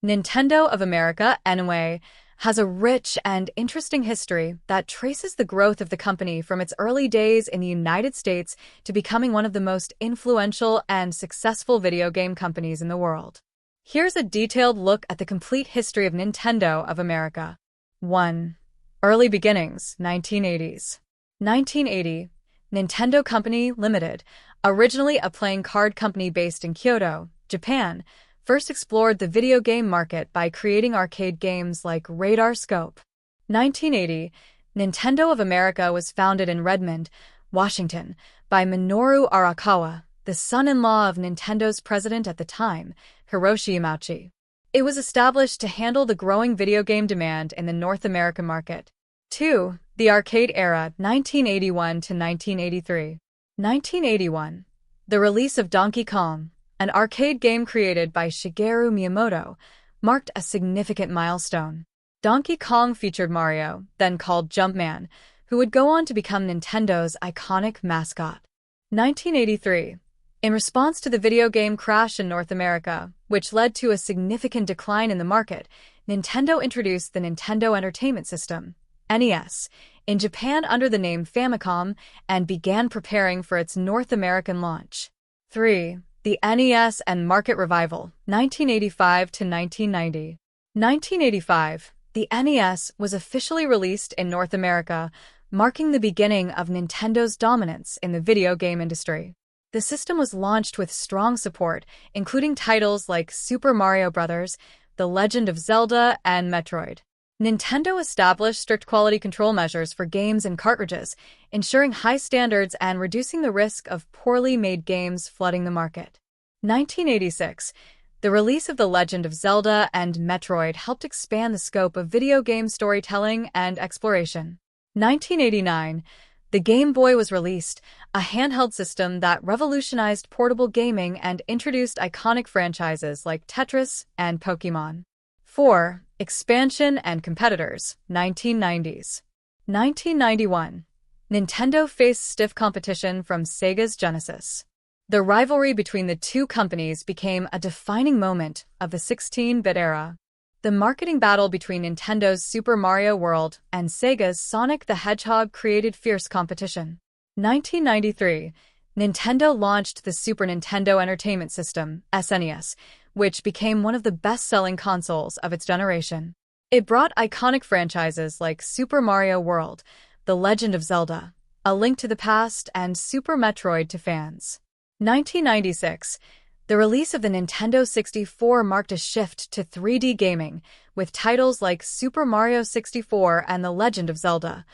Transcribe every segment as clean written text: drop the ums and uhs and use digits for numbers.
Nintendo of America, NOA, has a rich and interesting history that traces the growth of the company from its early days in the United States to becoming one of the most influential and successful video game companies in the world. Here's a detailed look at the complete history of Nintendo of America. 1. Early beginnings, 1980s. 1980, Nintendo Company Limited, originally a playing card company based in Kyoto, Japan, first explored the video game market by creating arcade games like Radar Scope. 1980, Nintendo of America was founded in Redmond, Washington, by Minoru Arakawa, the son-in-law of Nintendo's president at the time, Hiroshi Yamauchi. It was established to handle the growing video game demand in the North American market. 2. The arcade era, 1981 to 1983. 1981. The release of Donkey Kong, an arcade game created by Shigeru Miyamoto, marked a significant milestone. Donkey Kong featured Mario, then called Jumpman, who would go on to become Nintendo's iconic mascot. 1983. In response to the video game crash in North America, which led to a significant decline in the market, Nintendo introduced the Nintendo Entertainment System, NES, in Japan under the name Famicom and began preparing for its North American launch. 3. The NES and market revival, 1985 to 1990. 1985, the NES was officially released in North America, marking the beginning of Nintendo's dominance in the video game industry. The system was launched with strong support, including titles like Super Mario Bros., The Legend of Zelda, and Metroid. Nintendo established strict quality control measures for games and cartridges, ensuring high standards and reducing the risk of poorly made games flooding the market. 1986. The release of The Legend of Zelda and Metroid helped expand the scope of video game storytelling and exploration. 1989. The Game Boy was released, a handheld system that revolutionized portable gaming and introduced iconic franchises like Tetris and Pokémon. 4. Expansion and competitors, 1990s. 1991. Nintendo faced stiff competition from Sega's Genesis. The rivalry between the two companies became a defining moment of the 16-bit era. The marketing battle between Nintendo's Super Mario World and Sega's Sonic the Hedgehog created fierce competition. 1993. Nintendo launched the Super Nintendo Entertainment System, SNES, which became one of the best-selling consoles of its generation. It brought iconic franchises like Super Mario World, The Legend of Zelda, A Link to the Past, and Super Metroid to fans. 1996. The release of the Nintendo 64 marked a shift to 3D gaming, with titles like Super Mario 64 and The Legend of Zelda,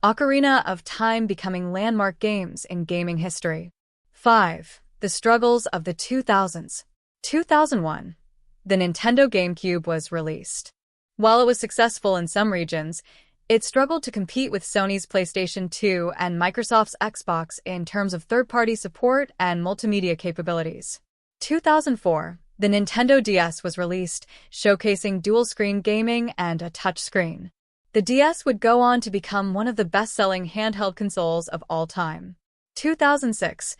Ocarina of Time becoming landmark games in gaming history. 5. The struggles of the 2000s. 2001. The Nintendo GameCube was released. While it was successful in some regions, it struggled to compete with Sony's PlayStation 2 and Microsoft's Xbox in terms of third-party support and multimedia capabilities. 2004. The Nintendo DS was released, showcasing dual-screen gaming and a touchscreen. The DS would go on to become one of the best-selling handheld consoles of all time. 2006.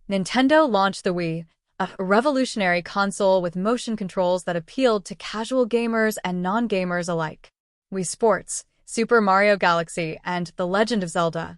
Nintendo launched the Wii, a revolutionary console with motion controls that appealed to casual gamers and non-gamers alike. Wii Sports, Super Mario Galaxy, and The Legend of Zelda,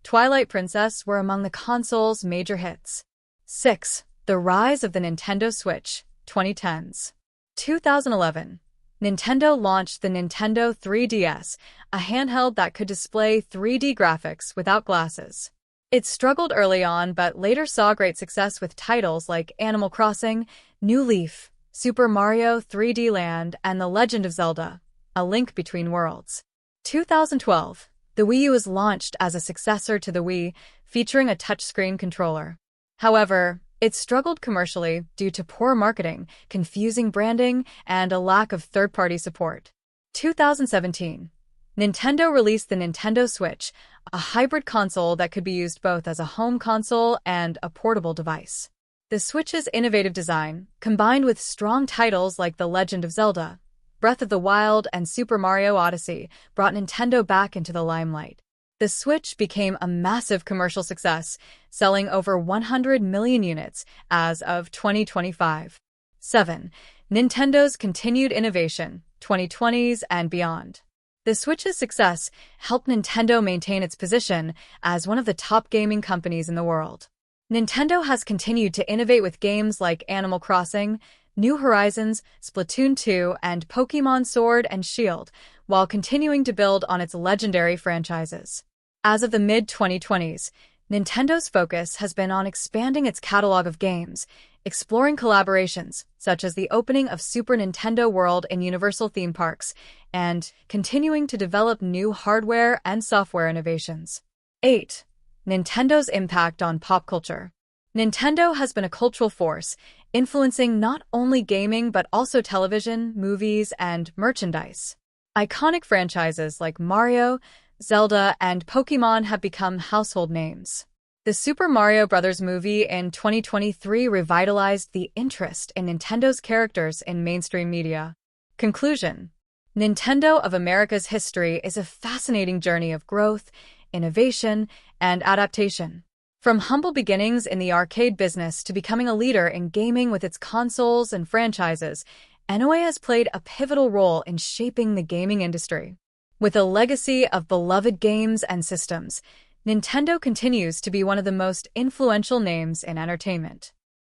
Twilight Princess were among the console's major hits. 6. The rise of the Nintendo Switch, 2010s. 2011. Nintendo launched the Nintendo 3DS, a handheld that could display 3D graphics without glasses. It struggled early on but later saw great success with titles like Animal Crossing, New Leaf, Super Mario 3D Land, and The Legend of Zelda, A Link Between Worlds. 2012. The Wii U was launched as a successor to the Wii, featuring a touchscreen controller. However, it struggled commercially due to poor marketing, confusing branding, and a lack of third-party support. 2017. Nintendo released the Nintendo Switch, a hybrid console that could be used both as a home console and a portable device. The Switch's innovative design, combined with strong titles like The Legend of Zelda, Breath of the Wild, and Super Mario Odyssey, brought Nintendo back into the limelight. The Switch became a massive commercial success, selling over 100 million units as of 2025. 7. Nintendo's continued innovation, 2020s and beyond. The Switch's success helped Nintendo maintain its position as one of the top gaming companies in the world. Nintendo has continued to innovate with games like Animal Crossing, New Horizons, Splatoon 2, and Pokémon Sword and Shield, while continuing to build on its legendary franchises. As of the mid-2020s, Nintendo's focus has been on expanding its catalog of games, exploring collaborations, such as the opening of Super Nintendo World in Universal theme parks, and continuing to develop new hardware and software innovations. 8. Nintendo's impact on pop culture. Nintendo has been a cultural force, influencing not only gaming but also television, movies, and merchandise. Iconic franchises like Mario, Zelda, and Pokémon have become household names. The Super Mario Bros. Movie in 2023 revitalized the interest in Nintendo's characters in mainstream media. Conclusion: Nintendo of America's history is a fascinating journey of growth, innovation, and adaptation. From humble beginnings in the arcade business to becoming a leader in gaming with its consoles and franchises, NOA has played a pivotal role in shaping the gaming industry. With a legacy of beloved games and systems, Nintendo continues to be one of the most influential names in entertainment.